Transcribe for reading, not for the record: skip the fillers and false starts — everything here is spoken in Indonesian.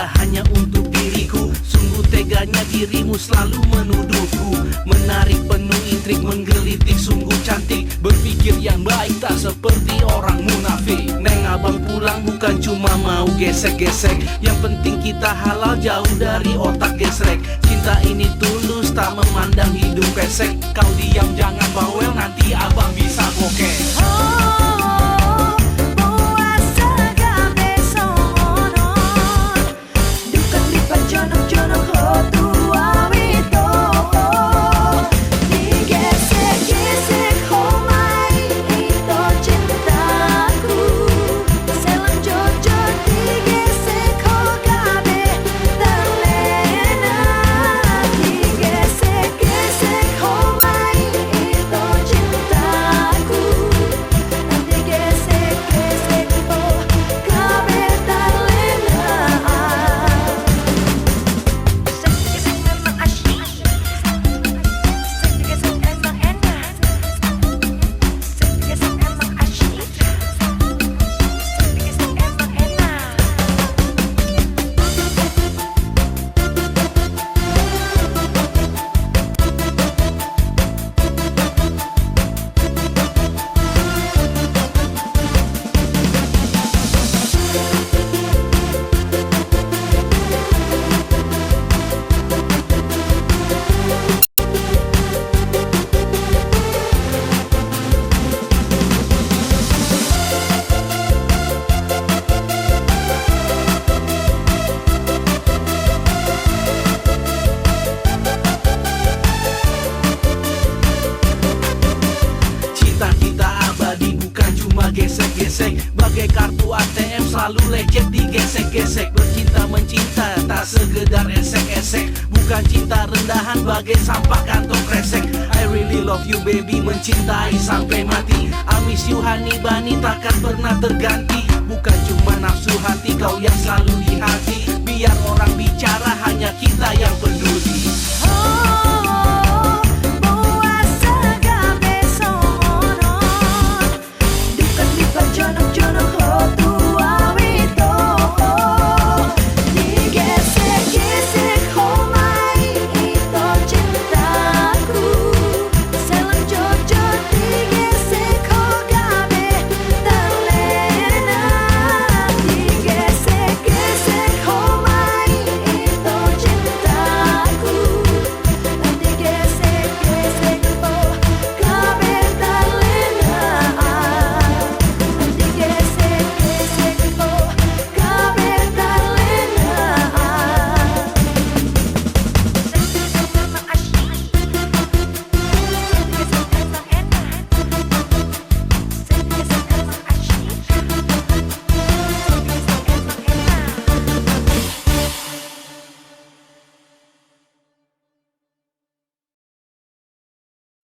Hanya untuk diriku, sungguh teganya dirimu selalu menuduhku. Menarik penuh intrik, menggelitik, sungguh cantik. Berpikir yang baik, tak seperti orang munafik. Neng abang pulang bukan cuma mau gesek-gesek. Yang penting kita halal, jauh dari otak gesrek. Cinta ini tulus, tak memandang hidup pesek. Kau diam jangan bawel, nanti abang bisa bokeh. Gesek-gesek, bagai kartu ATM selalu lecet digesek-gesek. Bercinta mencinta, tak segedar esek-esek. Bukan cinta rendahan bagai sampah kantong kresek. I really love you baby, mencintai sampai mati. I miss you honey bunny, takkan pernah terganti. Bukan cuma nafsu hati, kau yang selalu di hati. Biar orang bicara, hanya kita yang peduli.